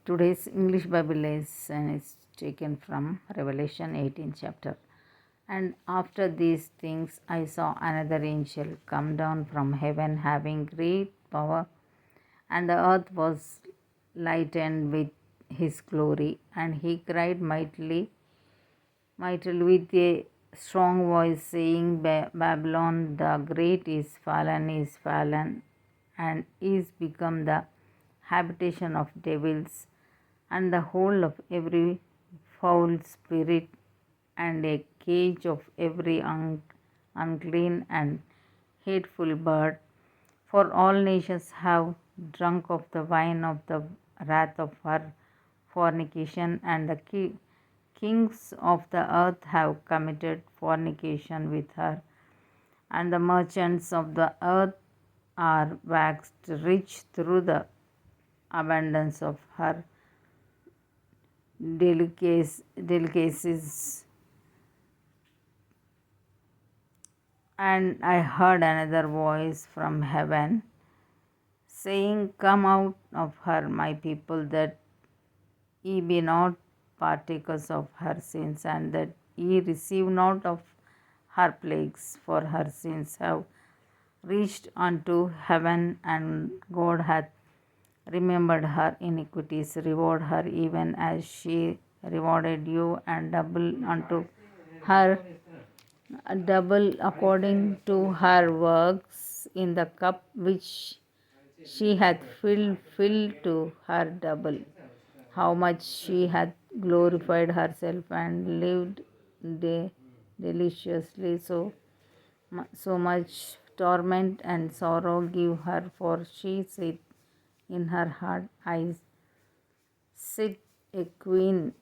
Today's English Bible lesson is taken from Revelation 18 chapter. And after these things I saw another angel come down from heaven having great power, and the earth was lightened with his glory, and he cried mightily with a strong voice, saying, Babylon the great is fallen, and is become the habitation of devils, and the hold of every foul spirit, and a cage of every unclean and hateful bird. For all nations have drunk of the wine of the wrath of her fornication, and the kings of the earth have committed fornication with her, and the merchants of the earth are waxed rich through the abundance of her delicacies. And I heard another voice from heaven saying, Come out of her, my people, that ye be not partakers of her sins, and that ye receive not of her plagues, for her sins have reached unto heaven, and God hath remembered her iniquities. Reward her even as she rewarded you, and double unto her, double according to her works. In the cup which she hath fill to her double. How much she hath glorified herself and lived deliciously, so much torment and sorrow give her, for she said in her heart, I sit a queen,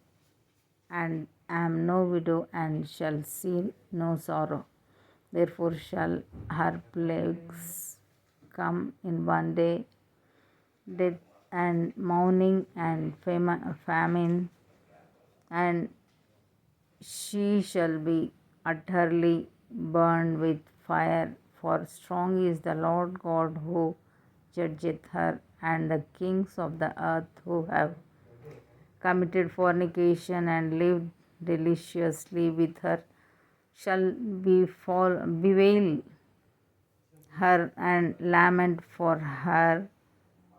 and am no widow, and shall see no sorrow. Therefore shall her plagues come in one day, death and mourning and famine, and she shall be utterly burned with fire. For strong is the Lord God who judgeth her, and the kings of the earth who have committed fornication and lived deliciously with her shall bewail her and lament for her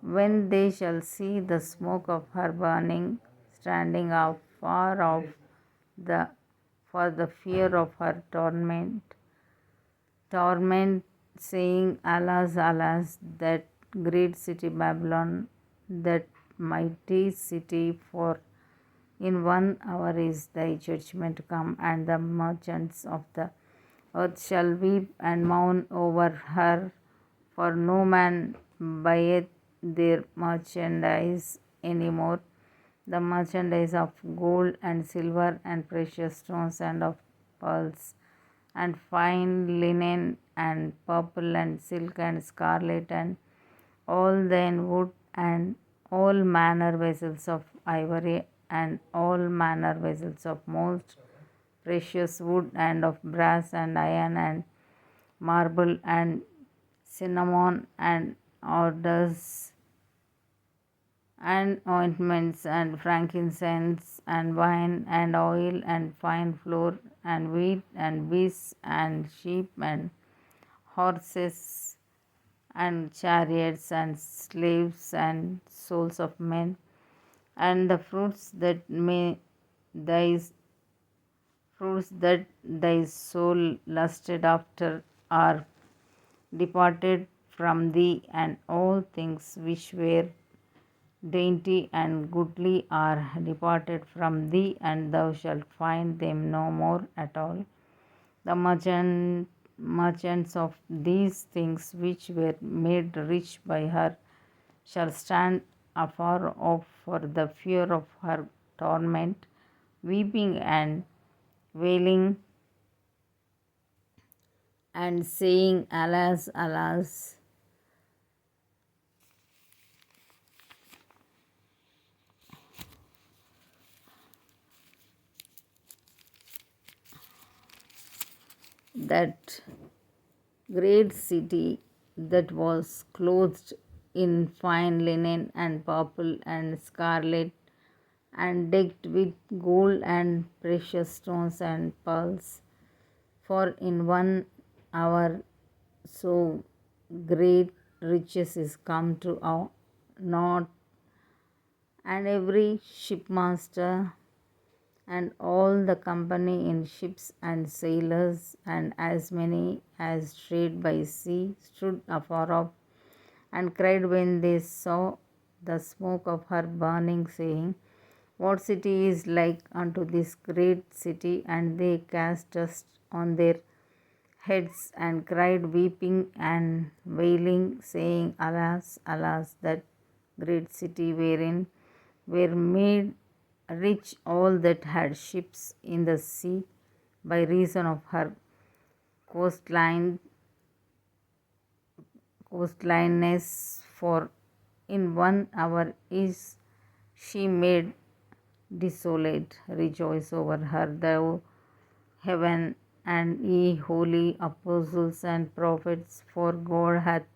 when they shall see the smoke of her burning, standing far off the for the fear of her torment, saying, Alas, alas, that great city Babylon, that mighty city, for in 1 hour is thy judgment come, and the merchants of the earth shall weep and mourn over her, for no man buyeth their merchandise any more, the merchandise of gold and silver and precious stones and of pearls and fine linen and purple and silk and scarlet and all then wood and all manner vessels of ivory and all manner vessels of most precious wood and of brass and iron and marble and cinnamon and odors and ointments and frankincense and wine and oil and fine flour and wheat and beasts and sheep and horses and chariots and slaves and souls of men, and the thy fruits that thy soul lusted after are departed from thee, and all things which were dainty and goodly are departed from thee, and thou shalt find them no more at all. The merchants of these things which were made rich by her shall stand afar off for the fear of her torment, weeping and wailing and saying, Alas, alas, that great city that was clothed in fine linen and purple and scarlet, and decked with gold and precious stones and pearls. For in 1 hour so great riches is come to our north, and every shipmaster and all the company in ships and sailors, and as many as trade by sea, stood afar off, and cried when they saw the smoke of her burning, saying, What city is like unto this great city? And they cast dust on their heads, and cried, weeping and wailing, saying, Alas, alas, that great city wherein were made rich all that had ships in the sea, by reason of her coastliness. For in 1 hour is she made desolate. Rejoice over her, thou heaven, and ye holy apostles and prophets, for God hath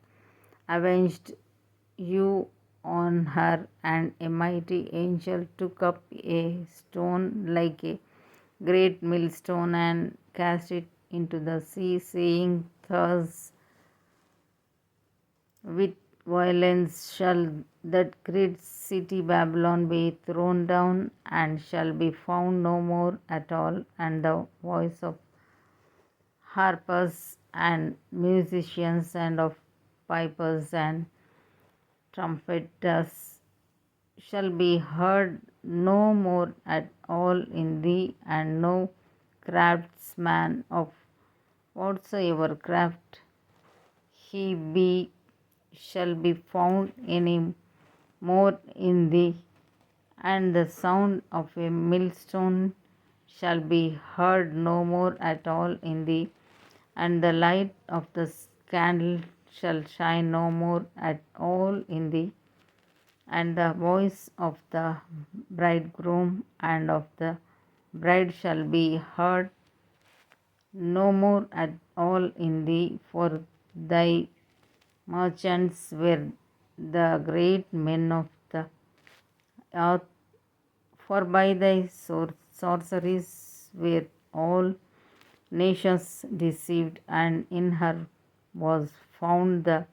avenged you on her. And a mighty angel took up a stone like a great millstone, and cast it into the sea, saying, Thus with violence shall that great city Babylon be thrown down, and shall be found no more at all. And the voice of harpers and musicians, and of pipers and trumpeters, shall be heard no more at all in thee, and no craftsman of whatsoever craft he be shall be found any more in thee, and the sound of a millstone shall be heard no more at all in thee, and the light of the candle shall shine no more at all in thee, and the voice of the bridegroom and of the bride shall be heard no more at all in thee, for thy merchants were the great men of the earth, for by thy sorceries were all nations deceived, and in her was found the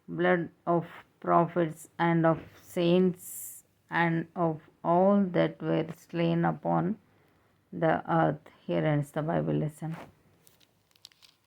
blood of prophets and of saints and of all that were slain upon the earth. Here ends the Bible lesson.